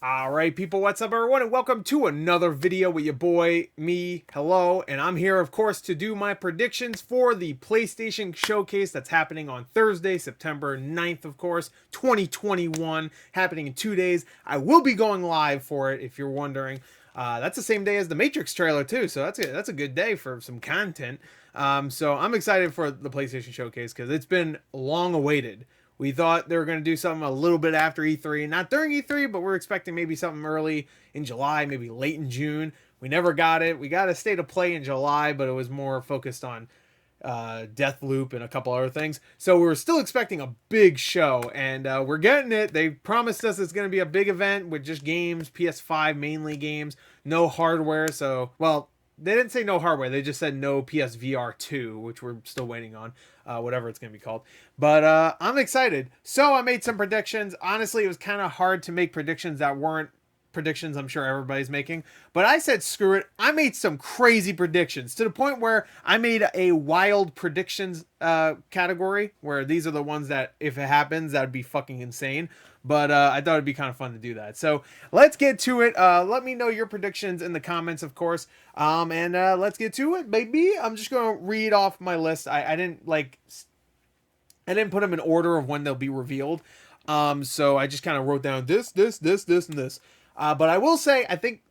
Alright people, what's up everyone, and welcome to another video with your boy, me, hello, and I'm here of course to do my predictions for the PlayStation Showcase that's happening on Thursday, September 9th, of course, 2021, happening in 2 days. I will be going live for it if you're wondering. That's the same day as the Matrix trailer too, so that's a good day for some content. So I'm excited for the PlayStation Showcase because it's been long awaited. We thought they were going to do something a little bit after E3, not during E3, but we're expecting maybe something early in July, maybe late in June. We never got it. We got a state of play in July, but it was more focused on Deathloop and a couple other things. So we were still expecting a big show, and we're getting it. They promised us it's going to be a big event with just games, PS5 mainly games, no hardware. So, well, they didn't say no hardware. They just said no PSVR 2, which we're still waiting on, whatever it's going to be called. But I'm excited. So I made some predictions. Honestly, it was kind of hard to make predictions that weren't predictions I'm sure everybody's making. But I said, screw it. I made some crazy predictions to the point where I made a wild predictions category where these are the ones that if it happens, that would be fucking insane. But I thought it'd be kind of fun to do that. So let's get to it. Let me know your predictions in the comments, of course. And let's get to it, baby. I'm just going to read off my list. I didn't put them in order of when they'll be revealed. So I just kind of wrote down this, and this. But I will say, I think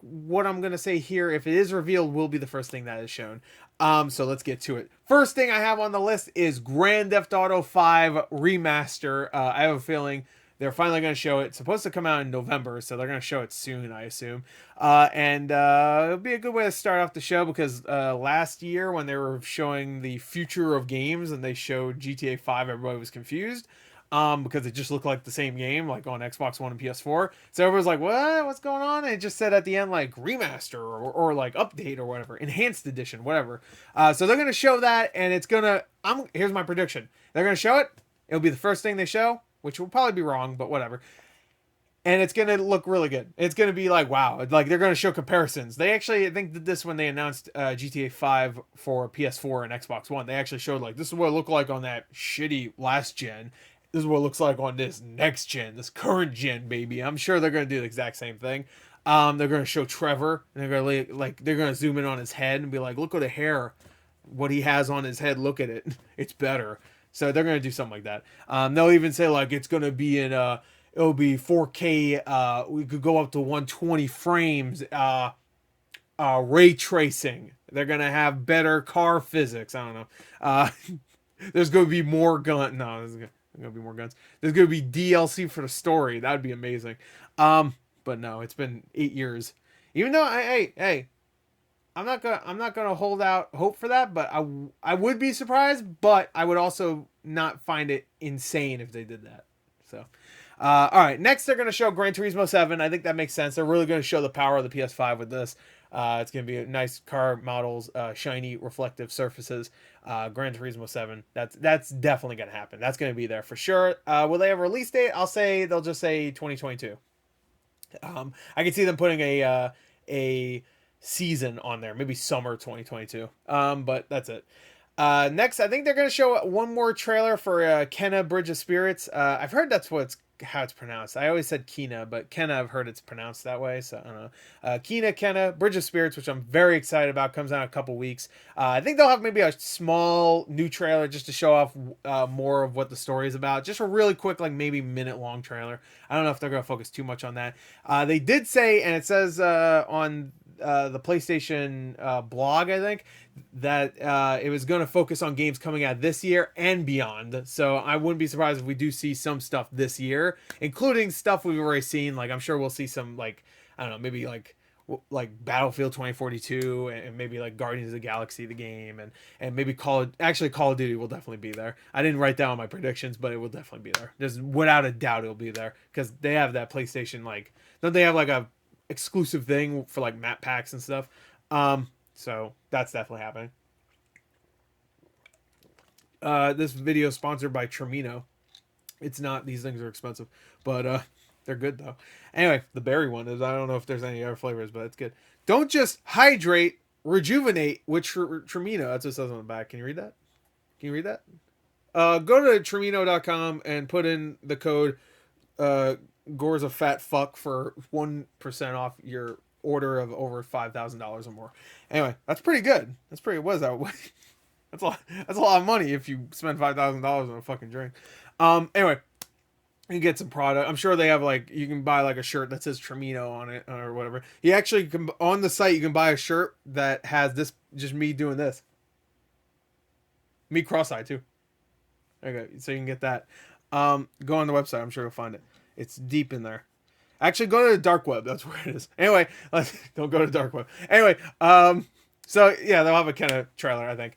what I'm gonna say here, if it is revealed, will be the first thing that is shown. So let's get to it. First thing I have on the list is Grand Theft Auto 5 Remaster. I have a feeling they're finally going to show it. It's supposed to come out in November, so they're going to show it soon, I assume. And it'll be a good way to start off the show because last year when they were showing the future of games and they showed GTA 5, everybody was confused. Because it just looked like the same game, like on Xbox One and PS4. So everyone's like, "What? What's going on?" And it just said at the end like remaster or like update or whatever, enhanced edition, whatever. So they're gonna show that, and it's gonna. Here's my prediction: they're gonna show it. It'll be the first thing they show, which will probably be wrong, but whatever. And it's gonna look really good. It's gonna be like wow, like they're gonna show comparisons. They actually, I think, did this when they announced GTA 5 for PS4 and Xbox One. They actually showed like this is what it looked like on that shitty last gen. This is what it looks like on this next gen, this current gen, baby. I'm sure they're gonna do the exact same thing. They're gonna show Trevor, and they're gonna they're gonna zoom in on his head and be like, look at the hair, what he has on his head. Look at it, it's better. So they're gonna do something like that. They'll even say like it's gonna be in it'll be 4K. We could go up to 120 frames. Ray tracing. They're gonna have better car physics. I don't know. There's gonna be more gun. No, there's gonna be more guns. There's gonna be DLC for the story. That'd be amazing. But no, it's been 8 years. Even though hey, I'm not gonna hold out hope for that. But I would be surprised. But I would also not find it insane if they did that. So. All right, next they're going to show Gran Turismo 7. I think that makes sense. They're really going to show the power of the PS5 with this. It's going to be nice car models, shiny reflective surfaces. Gran Turismo 7. That's definitely going to happen. That's going to be there for sure. Will they have a release date? I'll say they'll just say 2022. I can see them putting a season on there, maybe summer 2022. But that's it. Next, I think they're going to show one more trailer for Kenna Bridge of Spirits. I've heard that's how it's pronounced. I always said Kena, but Kenna, I've heard it's pronounced that way, so I don't know. Kenna, Bridge of Spirits, which I'm very excited about, comes out in a couple weeks. I think they'll have maybe a small new trailer just to show off more of what the story is about. Just a really quick, like maybe minute-long trailer. I don't know if they're going to focus too much on that. They did say, and it says on the PlayStation blog, I think, that it was going to focus on games coming out this year and beyond. So I wouldn't be surprised if we do see some stuff this year, including stuff we've already seen. Like I'm sure we'll see some like I don't know, maybe like Battlefield 2042 and maybe like Guardians of the Galaxy the game and maybe Call of Duty will definitely be there. I didn't write down my predictions, but it will definitely be there. There's without a doubt it'll be there because they have that PlayStation like don't they have like a exclusive thing for like map packs and stuff. So that's definitely happening. This video is sponsored by Trimino. It's not, these things are expensive, but they're good though. Anyway, the berry one is, I don't know if there's any other flavors, but it's good. Don't just hydrate, rejuvenate with Trimino. That's what it says on the back. Can you read that? Can you read that? Go to Trimino.com and put in the code Gore's a fat fuck for 1% off your order of over $5,000 or more. Anyway, that's pretty good. That's pretty. What is that? That's a lot of money if you spend $5,000 on a fucking drink. Anyway, you get some product. I'm sure they have like you can buy like a shirt that says Tramino on it or whatever. You actually can on the site you can buy a shirt that has this just me doing this. Me cross-eyed too. Okay, so you can get that. Go on the website. I'm sure you'll find it. It's deep in there. Actually, go to the dark web. That's where it is. Anyway, don't go to the dark web. Anyway, so yeah, they'll have a kind of trailer, I think.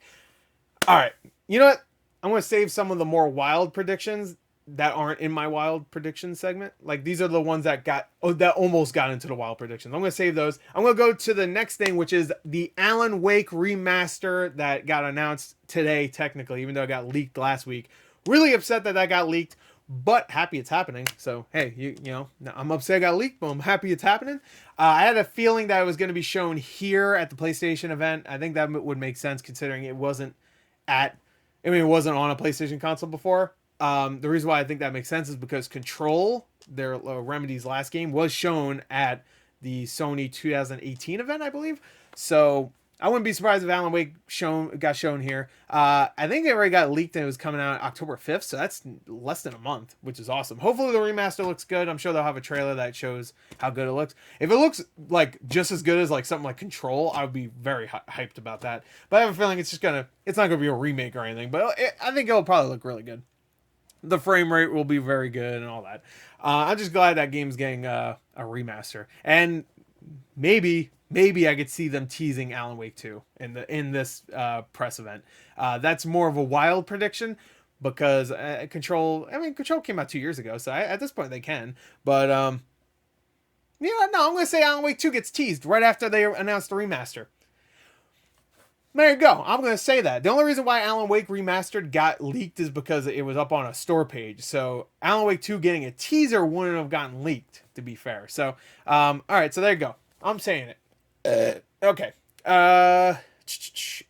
All right, you know what? I'm gonna save some of the more wild predictions that aren't in my wild prediction segment. Like these are the ones that that almost got into the wild predictions. I'm gonna save those. I'm gonna go to the next thing, which is the Alan Wake remaster that got announced today, technically, even though it got leaked last week. Really upset that got leaked, but happy it's happening. So hey, you know, I'm upset it got leaked, but I'm happy it's happening. I had a feeling that it was going to be shown here at the PlayStation event. I think that would make sense considering it wasn't it wasn't on a PlayStation console before. The reason why I think that makes sense is because Control, their Remedy's last game, was shown at the Sony 2018 event, I believe. So I wouldn't be surprised if Alan Wake got shown here. I think it already got leaked and it was coming out October 5th, so that's less than a month, which is awesome. Hopefully the remaster looks good. I'm sure they'll have a trailer that shows how good it looks. If it looks like just as good as like something like Control, I would be very hyped about that. But I have a feeling it's not gonna be a remake or anything. But I think it'll probably look really good. The frame rate will be very good and all that. I'm just glad that game's getting a remaster, and maybe I could see them teasing Alan Wake 2 in this press event. That's more of a wild prediction because Control came out 2 years ago, so at this point they can. But I'm going to say Alan Wake 2 gets teased right after they announced the remaster. There you go. I'm going to say that. The only reason why Alan Wake Remastered got leaked is because it was up on a store page. So Alan Wake 2 getting a teaser wouldn't have gotten leaked, to be fair. So, all right. So there you go. I'm saying it. Okay.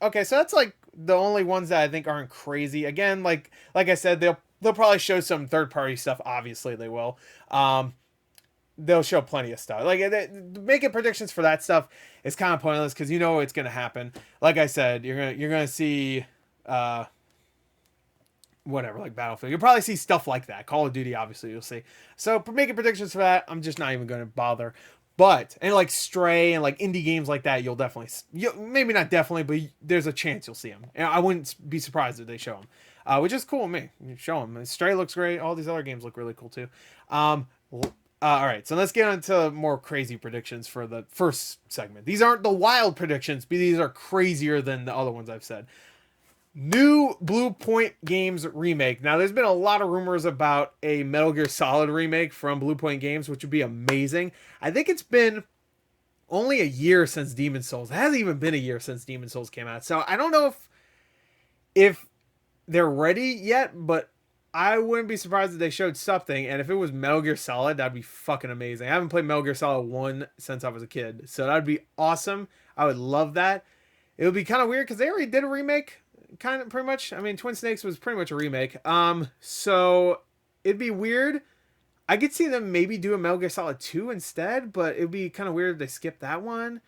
Okay. So that's like the only ones that I think aren't crazy. Again, like I said, they'll probably show some third-party stuff. Obviously, they will. They'll show plenty of stuff. Like making predictions for that stuff is kind of pointless because you know it's going to happen. Like I said, you're gonna see whatever, like Battlefield. You'll probably see stuff like that. Call of Duty, obviously, you'll see. So for making predictions for that, I'm just not even going to bother. But and like Stray and like indie games like that, maybe not definitely, but there's a chance you'll see them. And I wouldn't be surprised if they show them, which is cool with me. You show them. Stray looks great. All these other games look really cool too. All right, so let's get into more crazy predictions for the first segment. These aren't the wild predictions, but these are crazier than the other ones I've said. New Blue Point Games remake. Now, there's been a lot of rumors about a Metal Gear Solid remake from Blue Point Games, which would be amazing. I think it's been only a year since Demon's Souls. It hasn't even been a year since Demon's Souls came out. So I don't know if they're ready yet, but I wouldn't be surprised if they showed something, and if it was Metal Gear Solid, that'd be fucking amazing. I haven't played Metal Gear Solid 1 since I was a kid, so that'd be awesome. I would love that. It would be kind of weird, because they already did a remake, kind of, pretty much. I mean, Twin Snakes was pretty much a remake. So, it'd be weird. I could see them maybe do a Metal Gear Solid 2 instead, but it'd be kind of weird if they skipped that one.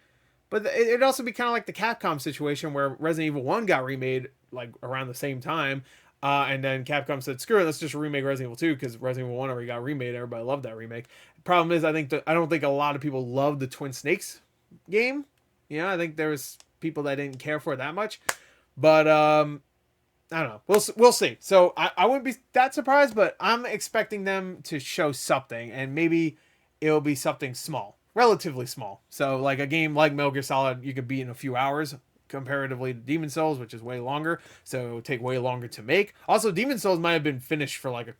But it'd also be kind of like the Capcom situation, where Resident Evil 1 got remade, like, around the same time. And then Capcom said, screw it, let's just remake Resident Evil 2 because Resident Evil 1 already got remade. Everybody loved that remake. The problem is, I don't think a lot of people loved the Twin Snakes game. You know, I think there was people that didn't care for it that much. But, I don't know. We'll see. So, I wouldn't be that surprised, but I'm expecting them to show something. And maybe it'll be something small. Relatively small. So, like a game like Metal Gear Solid, you could beat in a few hours. Comparatively to Demon's Souls, which is way longer, so it would take way longer to make. Also, Demon's Souls might have been finished for like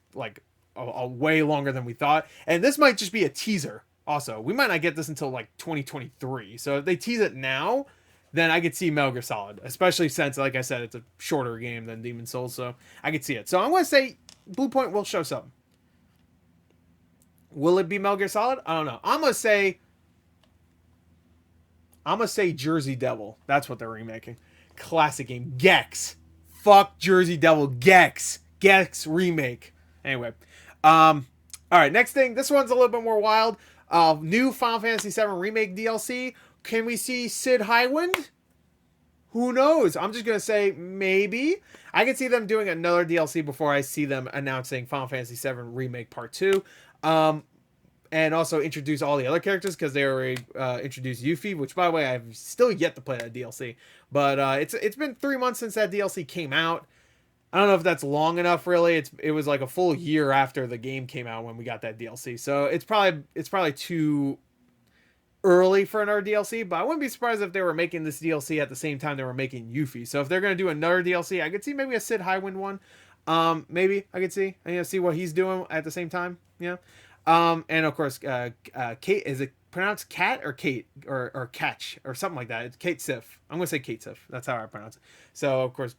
a way longer than we thought, and this might just be a teaser. Also, we might not get this until like 2023. So if they tease it now, then I could see Metal Gear Solid, especially since, like I said, it's a shorter game than Demon's Souls, so I could see it. So I'm going to say Blue Point will show something. Will it be Metal Gear Solid? I don't know. I'm going to say Jersey Devil. That's what they're remaking. Classic game. Gex. Fuck Jersey Devil. Gex. Gex remake. Anyway. All right, next thing. This one's a little bit more wild. New Final Fantasy VII Remake DLC. Can we see Sid Highwind? Who knows? I'm just gonna say maybe. I can see them doing another DLC before I see them announcing Final Fantasy VII Remake Part 2. And also introduce all the other characters because they already introduced Yuffie, which by the way I've still yet to play that DLC. But it's been 3 months since that DLC came out. I don't know if that's long enough. Really, it was like a full year after the game came out when we got that DLC. So it's probably too early for another DLC. But I wouldn't be surprised if they were making this DLC at the same time they were making Yuffie. So if they're gonna do another DLC, I could see maybe a Sid Highwind one. Maybe I could see. See what he's doing at the same time. Yeah. And of course, Kate, is it pronounced Cat or Kate or Catch or something like that? It's Kate Sif. I'm gonna say Kate Sif. That's how I pronounce it. So of course,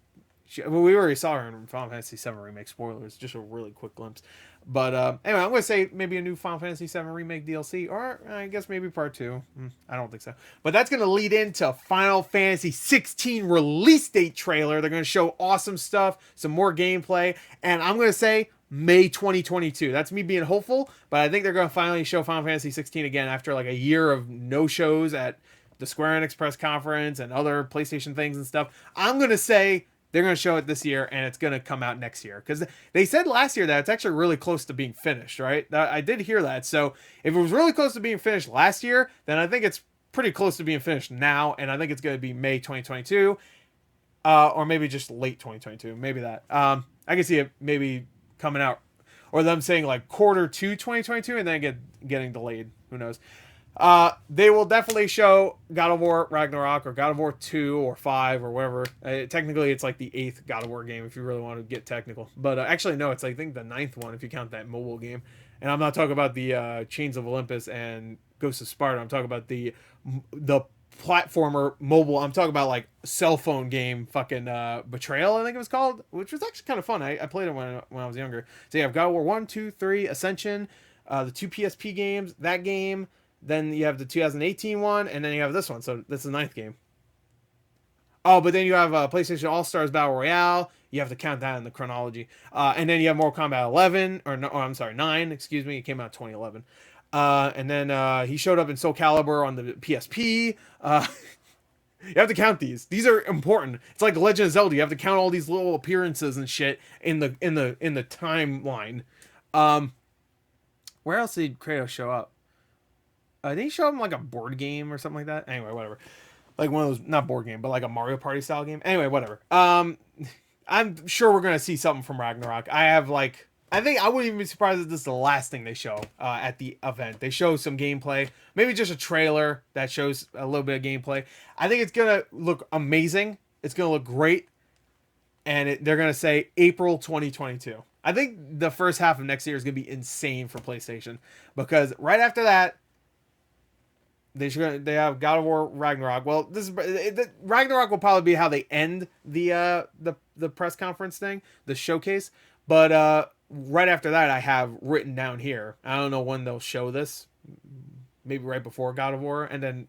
we already saw her in Final Fantasy VII Remake. Spoilers, just a really quick glimpse. But anyway, I'm gonna say maybe a new Final Fantasy VII Remake DLC, or I guess maybe Part 2. I don't think so. But that's gonna lead into Final Fantasy 16 release date trailer. They're gonna show awesome stuff, some more gameplay, and I'm gonna say May 2022. That's me being hopeful, but I think they're going to finally show Final Fantasy 16 again after like a year of no shows at the Square Enix press conference and other PlayStation things and stuff. I'm going to say they're going to show it this year and it's going to come out next year because they said last year that it's actually really close to being finished, right? I did hear that. So if it was really close to being finished last year, then I think it's pretty close to being finished now, and I think it's going to be May 2022, or maybe just late 2022. Maybe that. I can see it maybe coming out, or them saying like quarter 2 2022 and then getting delayed. Who knows? They will definitely show God of War Ragnarok or God of War 2 or 5 or whatever. Technically it's like the 8th God of War game if you really want to get technical, but actually no, it's I think the 9th one if you count that mobile game. And I'm not talking about the Chains of Olympus and Ghosts of Sparta. I'm talking about the platformer mobile. I'm talking about like cell phone game fucking Betrayal, I think it was called, which was actually kind of fun. I played it when I was younger. So you have God of War 1, 2, 3, Ascension, the 2 PSP games, that game, then you have the 2018 one, and then you have this one. So this is the 9th game. Oh, but then you have PlayStation All-Stars Battle Royale. You have to count that in the chronology. And then you have Mortal Kombat 11, or no, oh, I'm sorry, 9, excuse me. It came out in 2011. And then he showed up in Soul Calibur on the PSP. You have to count these. These are important. It's like Legend of Zelda. You have to count all these little appearances and shit in the timeline. Where else did Kratos show up? Did he show up in like a board game or something like that? Anyway, whatever. Like one of those, not board game, but like a Mario Party style game. Anyway, whatever. I'm sure we're gonna see something from Ragnarok. I think I wouldn't even be surprised if this is the last thing they show at the event. They show some gameplay, maybe just a trailer that shows a little bit of gameplay. I think it's gonna look amazing. It's gonna look great, and they're gonna say April 2022. I think the first half of next year is gonna be insane for PlayStation because right after that, they have God of War Ragnarok. Well, Ragnarok will probably be how they end the press conference thing, the showcase. But right after that, I have written down here. I don't know when they'll show this. Maybe right before God of War, and then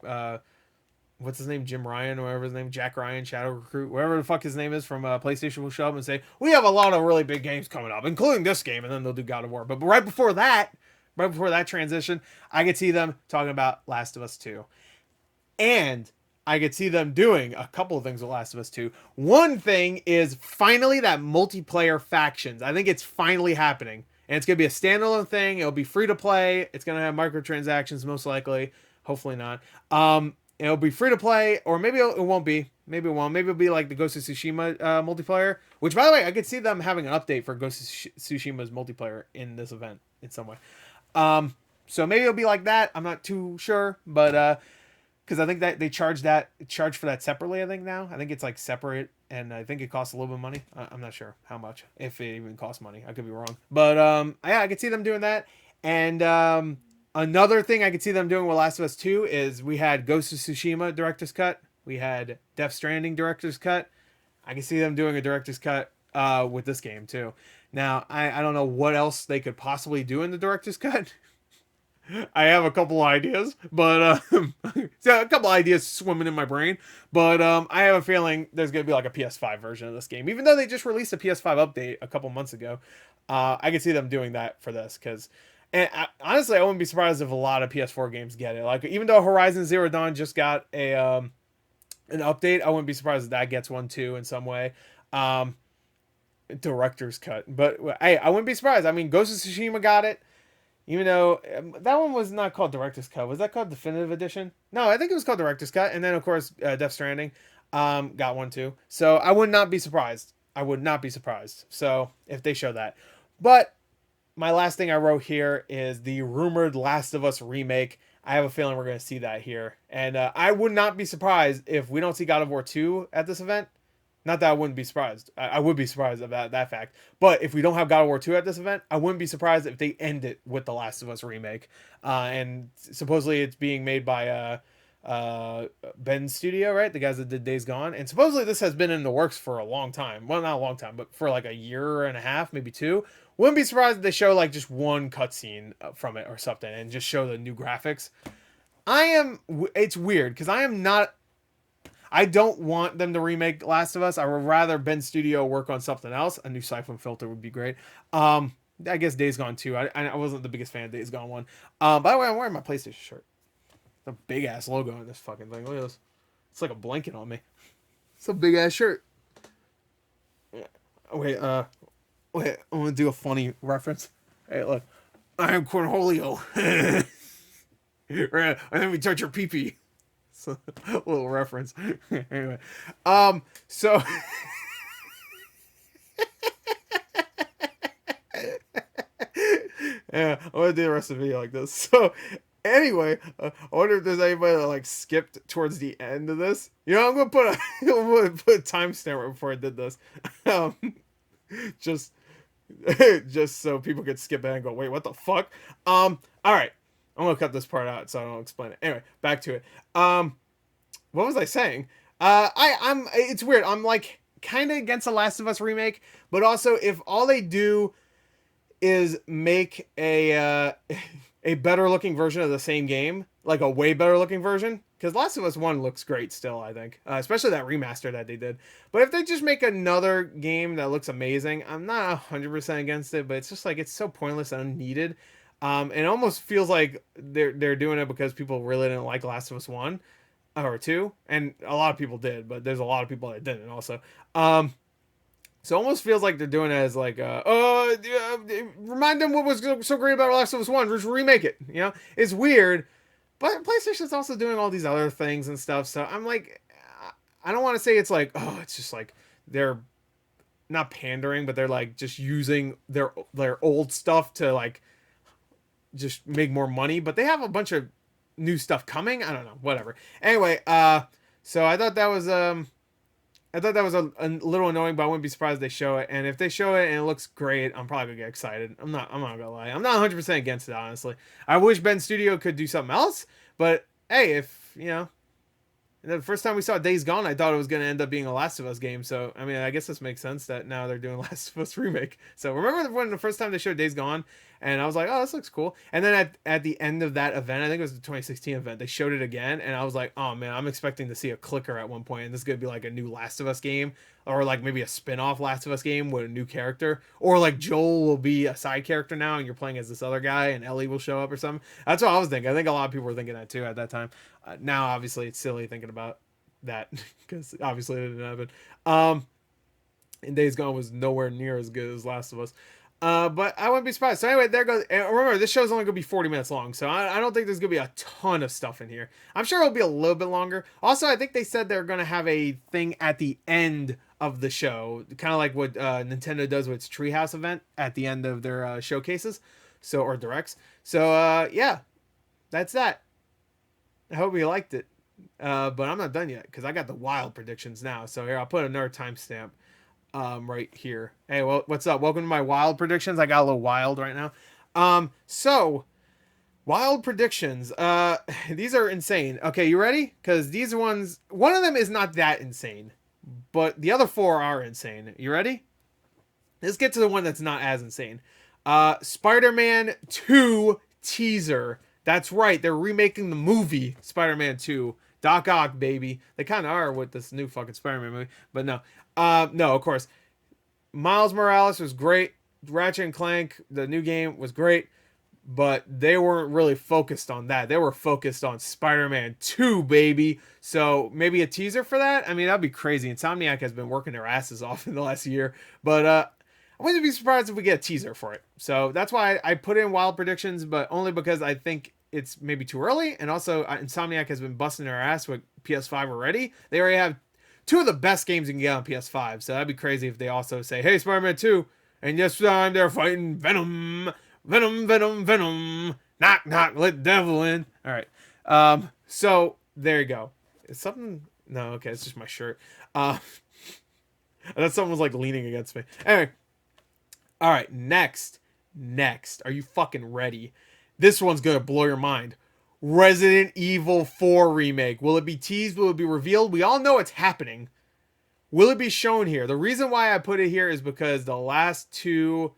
what's his name, Jim Ryan or whatever his name, Jack Ryan, Shadow Recruit, whatever the fuck his name is from PlayStation will show up and say we have a lot of really big games coming up, including this game, and then they'll do God of War. But right before that transition, I could see them talking about Last of Us 2. And I could see them doing a couple of things with Last of Us 2. One thing is finally that multiplayer factions. I think it's finally happening. And it's going to be a standalone thing. It'll be free to play. It's going to have microtransactions most likely. Hopefully not. It'll be free to play, or maybe it won't be. Maybe it won't. Maybe it'll be like the Ghost of Tsushima multiplayer. Which, by the way, I could see them having an update for Ghost of Tsushima's multiplayer in this event in some way. So maybe it'll be like that. I'm not too sure, but because I think that they charge for that separately. I think now it's like separate, and I think it costs a little bit of money. I'm not sure how much, if it even costs money. I could be wrong, but yeah, I could see them doing that. And another thing I could see them doing with Last of Us 2 is we had Ghost of Tsushima director's cut, we had Death Stranding director's cut. I can see them doing a director's cut with this game too. Now, I don't know what else they could possibly do in the director's cut. I have a couple ideas, but so a couple ideas swimming in my brain. But I have a feeling there's going to be like a PS5 version of this game. Even though they just released a PS5 update a couple months ago, I can see them doing that for this because And honestly, I wouldn't be surprised if a lot of PS4 games get it. Like, even though Horizon Zero Dawn just got a an update, I wouldn't be surprised if that gets one too in some way. Um, Director's cut, but hey, I wouldn't be surprised. I mean, Ghost of Tsushima got it, even though that one was not called Director's Cut. Was that called Definitive Edition? No, I think it was called Director's Cut. And then of course, Death Stranding, got one too. So I would not be surprised. I would not be surprised. So if they show that, but my last thing I wrote here is the rumored Last of Us remake. I have a feeling we're going to see that here. And I would not be surprised if we don't see God of War 2 at this event. Not that I wouldn't be surprised. I would be surprised about that fact. But if we don't have God of War 2 at this event, I wouldn't be surprised if they end it with the Last of Us remake. And supposedly it's being made by Ben Studio, right? The guys that did Days Gone. And supposedly this has been in the works for a long time. Well, not a long time, but for like a year and a half, maybe two. Wouldn't be surprised if they show like just one cutscene from it or something and just show the new graphics. It's weird because I don't want them to remake Last of Us. I would rather Ben Studio work on something else. A new Siphon filter would be great. I guess Days Gone 2. I wasn't the biggest fan of Days Gone 1. By the way, I'm wearing my PlayStation shirt. It's a big ass logo on this fucking thing. Look at this. It's like a blanket on me. It's a big ass shirt. Wait, I'm gonna do a funny reference. Hey, look. I am Cornholio. Let me touch your pee-pee. So, a little reference. Anyway. So yeah, I'm gonna do the rest of the video like this. So anyway, I wonder if there's anybody that like skipped towards the end of this. You know, I'm gonna put a timestamp right before I did this. Just just so people could skip it and go, wait, what the fuck? All right. I'm gonna cut this part out so I don't explain it. Anyway, back to it. What was I saying? It's weird. I'm like kind of against the Last of Us remake, but also if all they do is make a better looking version of the same game, like a way better looking version, because Last of Us 1 looks great still, I think, especially that remaster that they did. But if they just make another game that looks amazing, I'm not 100% against it, but it's just like it's so pointless and unneeded. And it almost feels like they're doing it because people really didn't like Last of Us 1 or 2, and a lot of people did, but there's a lot of people that didn't also. So it almost feels like they're doing it as like, remind them what was so great about Last of Us 1, just remake it, you know? It's weird, but PlayStation's also doing all these other things and stuff, so I'm like, I don't want to say it's like, oh, it's just like, they're not pandering, but they're like just using their old stuff to like, just make more money, but they have a bunch of new stuff coming. I don't know, whatever. Anyway, so I thought that was a little annoying, but I wouldn't be surprised if they show it. And if they show it and it looks great, I'm probably gonna get excited. I'm not gonna lie. I'm not 100% against it, honestly. I wish Ben Studio could do something else, but hey, if you know, the first time we saw Days Gone, I thought it was going to end up being a Last of Us game. So, I mean, I guess this makes sense that now they're doing Last of Us remake. So, remember when the first time they showed Days Gone, and I was like, oh, this looks cool. And then at the end of that event, I think it was the 2016 event, they showed it again, and I was like, oh, man, I'm expecting to see a clicker at one point, and this is going to be like a new Last of Us game, or like maybe a spin-off Last of Us game with a new character, or like Joel will be a side character now, and you're playing as this other guy, and Ellie will show up or something. That's what I was thinking. I think a lot of people were thinking that too at that time. Now, obviously, it's silly thinking about that because obviously it didn't happen. And Days Gone was nowhere near as good as Last of Us. But I wouldn't be surprised. So anyway, there goes. And remember, this show's only going to be 40 minutes long, so I don't think there's going to be a ton of stuff in here. I'm sure it'll be a little bit longer. Also, I think they said they're going to have a thing at the end of the show, kind of like what Nintendo does with its Treehouse event at the end of their showcases, or directs. So yeah, that's that. I hope you liked it. But I'm not done yet because I got the wild predictions now. So here, I'll put another timestamp right here. Hey, well, what's up? Welcome to my wild predictions. I got a little wild right now. So wild predictions. These are insane. Okay, you ready? Because these ones, one of them is not that insane, but the other four are insane. You ready? Let's get to the one that's not as insane. Spider-Man 2 teaser. That's right. They're remaking the movie Spider-Man 2. Doc Ock, baby. They kind of are with this new fucking Spider-Man movie. But no. No, of course. Miles Morales was great. Ratchet and Clank, the new game, was great. but they weren't really focused on that. They were focused on Spider-Man 2, baby. So maybe a teaser for that? I mean, that'd be crazy. Insomniac has been working their asses off in the last year, but I wouldn't be surprised if we get a teaser for it. So that's why I put in wild predictions, but only because I think it's maybe too early. And also, Insomniac has been busting their ass with PS5 already. They already have two of the best games you can get on PS5. So that'd be crazy if they also say, hey, Spider-Man 2. And this time they're fighting Venom. Venom, Venom, Venom. Knock, knock, let the devil in. All right. So there you go. Is something? No, okay, it's just my shirt. I thought someone was like leaning against me. Anyway. All right, next. Are you fucking ready? This one's gonna blow your mind. Resident Evil 4 remake. Will it be teased? Will it be revealed? We all know it's happening. Will it be shown here? The reason why I put it here is because the last two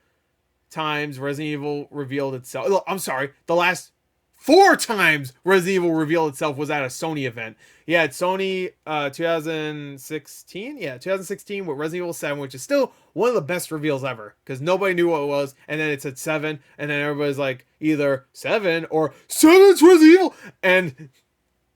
times Resident Evil revealed itself. I'm sorry, the last 4 times Resident Evil revealed itself was at a Sony event. Yeah, it's Sony 2016. Yeah, 2016 with Resident Evil 7, which is still one of the best reveals ever because nobody knew what it was. And then it's at 7, and then everybody's like either 7 or 7's Resident Evil. And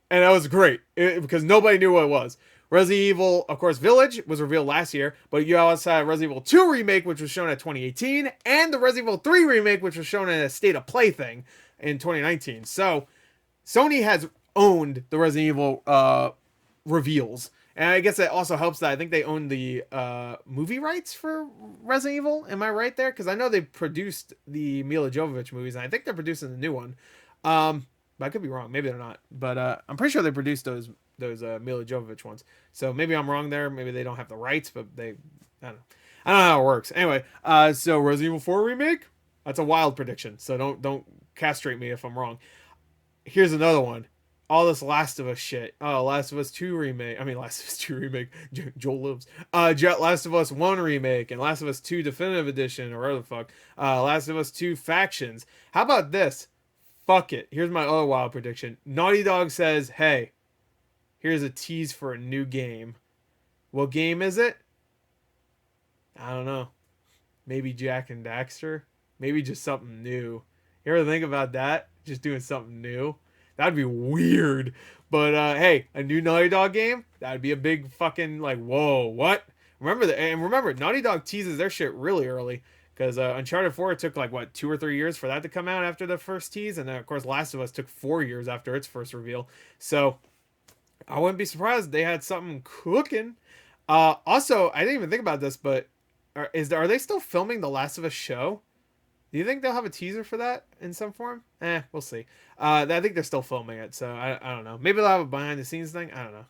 that was great because nobody knew what it was. Resident Evil, of course, Village was revealed last year, but you also had Resident Evil 2 remake, which was shown at 2018, and the Resident Evil 3 remake, which was shown in a State of Play thing in 2019. So Sony has owned the Resident Evil reveals, and I guess that also helps that I think they own the movie rights for Resident Evil. Am I right there? Because I know they produced the Mila Jovovich movies, and I think they're producing the new one. But I could be wrong. Maybe they're not. But I'm pretty sure they produced those Mila Jovovich ones. So maybe I'm wrong there. Maybe they don't have the rights, but I don't know. I don't know how it works. Anyway, so Resident Evil 4 remake. That's a wild prediction. So don't castrate me if I'm wrong. Here's another one. All this Last of Us shit. Oh, Last of Us 2 remake. I mean, Last of Us 2 remake. Joel lives. Last of Us 1 remake and Last of Us 2 Definitive Edition or whatever the fuck. Last of Us 2 Factions. How about this? Fuck it. Here's my other wild prediction. Naughty Dog says, hey, here's a tease for a new game. What game is it? I don't know. Maybe Jak and Daxter? Maybe just something new. You ever think about that? Just doing something new? That'd be weird. But hey, a new Naughty Dog game? That'd be a big fucking like, whoa, what? Remember, Naughty Dog teases their shit really early. Because Uncharted 4 took like, what, 2 or 3 years for that to come out after the first tease? And then, of course, Last of Us took 4 years after its first reveal. So, I wouldn't be surprised if they had something cooking. Also, I didn't even think about this, but are they still filming the Last of Us show? Do you think they'll have a teaser for that in some form? We'll see. I think they're still filming it, so I don't know. Maybe they'll have a behind-the-scenes thing? I don't know.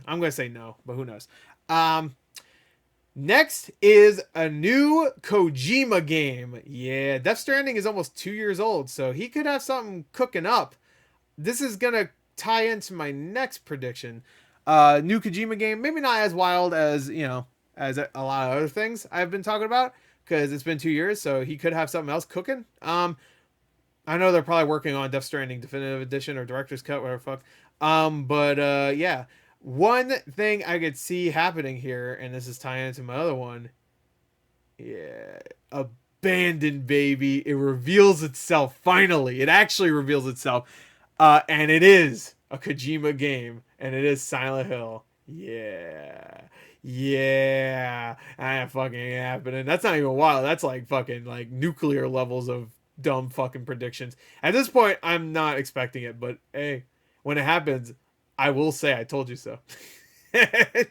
I'm going to say no, but who knows. Next is a new Kojima game. Yeah, Death Stranding is almost 2 years old, so he could have something cooking up. This is going to tie into my next prediction. New Kojima game, maybe not as wild as, as a lot of other things I've been talking about, because it's been 2 years, so he could have something else cooking. I know they're probably working on Death Stranding Definitive Edition or Director's Cut, whatever the fuck. But yeah. One thing I could see happening here, and this is tying into my other one. Yeah. Abandoned, baby. It reveals itself, finally. It actually reveals itself. And it is a Kojima game. And it is Silent Hill. Yeah. Yeah. That fucking ain't happening. That's not even wild. That's like fucking like nuclear levels of dumb fucking predictions. At this point, I'm not expecting it. But hey, when it happens, I will say I told you so. I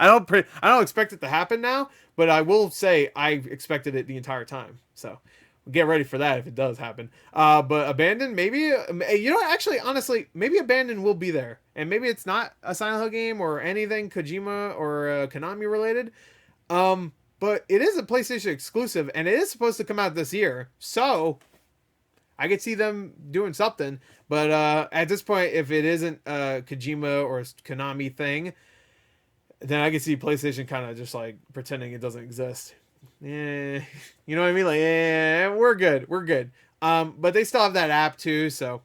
don't expect it to happen now, but I will say I expected it the entire time. So get ready for that if it does happen. But Abandon, maybe, actually, honestly, maybe Abandon will be there. And maybe it's not a Silent Hill game or anything Kojima or Konami related. But it is a PlayStation exclusive, and it is supposed to come out this year. So I could see them doing something, but at this point, if it isn't a Kojima or Konami thing, then I could see PlayStation kind of just like pretending it doesn't exist. Yeah, you know what I mean? Like, yeah, we're good. But they still have that app too. So,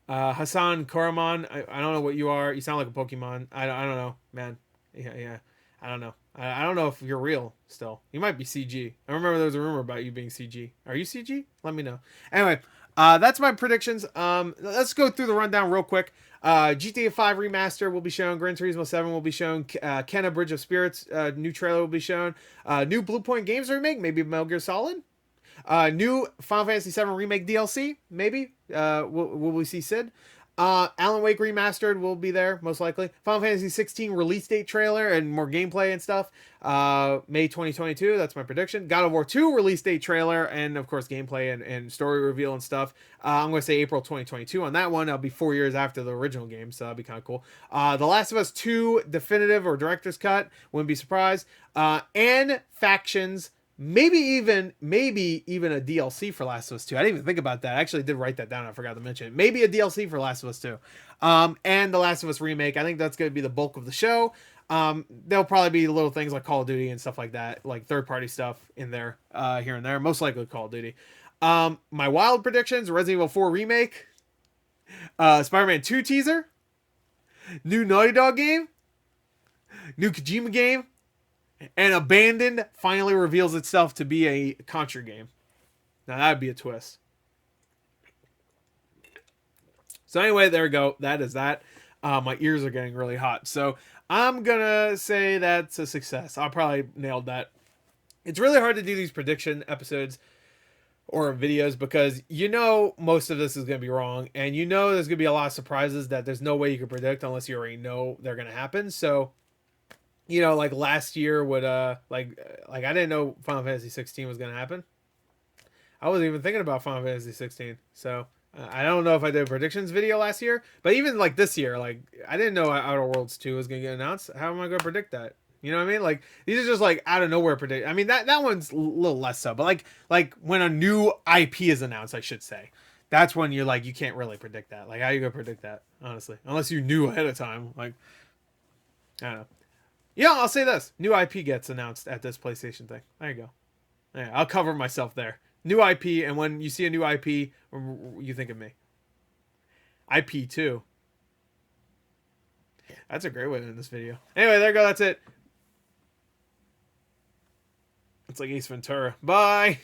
Hassan Karaman, I don't know what you are. You sound like a Pokemon. I don't know, man. Yeah. I don't know. I don't know if you're real still. You might be CG. I remember there was a rumor about you being CG. Are you CG? Let me know. Anyway, that's my predictions. Let's go through the rundown real quick. GTA 5 remaster will be shown. Gran Turismo 7 will be shown. Kenna Bridge of Spirits new trailer will be shown. New Blue Point Games remake, maybe Metal Gear Solid. New Final Fantasy 7 remake DLC, maybe. Will we see Sid? Alan Wake Remastered will be there, most likely. Final Fantasy 16 release date trailer and more gameplay and stuff. May 2022, that's my prediction. God of War 2 release date trailer and, of course, gameplay and story reveal and stuff. I'm going to say April 2022 on that one. That'll be 4 years after the original game, so that'll be kind of cool. The Last of Us 2 definitive or director's cut, wouldn't be surprised. And Factions. Maybe even a DLC for Last of Us 2. I didn't even think about that. I actually did write that down. I forgot to mention it. Maybe a DLC for Last of Us 2. And the Last of Us remake. I think that's going to be the bulk of the show. There'll probably be little things like Call of Duty and stuff like that, like third-party stuff in there, here and there. Most likely Call of Duty. My wild predictions: Resident Evil 4 remake, Spider-Man 2 teaser, new Naughty Dog game, new Kojima game. And Abandoned finally reveals itself to be a Contra game. Now, that would be a twist. So anyway, there we go. That is that. My ears are getting really hot. So I'm going to say that's a success. I probably nailed that. It's really hard to do these prediction episodes or videos because you know most of this is going to be wrong. And you know there's going to be a lot of surprises that there's no way you can predict unless you already know they're going to happen. So... You know, like last year would like I didn't know Final Fantasy 16 was gonna happen. I wasn't even thinking about Final Fantasy 16, so I don't know if I did a predictions video last year, but even like this year, like I didn't know Outer Worlds 2 was gonna get announced. How am I gonna predict that? You know what I mean? Like these are just like out of nowhere predict. I mean that one's a little less so, but like when a new IP is announced, I should say, that's when you're like you can't really predict that. Like how you gonna predict that? Honestly, unless you knew ahead of time. Like I don't know. Yeah, I'll say this. New IP gets announced at this PlayStation thing. There you go. Yeah, I'll cover myself there. New IP, and when you see a new IP, you think of me. IP 2. That's a great way to end this video. Anyway, there you go. That's it. It's like Ace Ventura. Bye.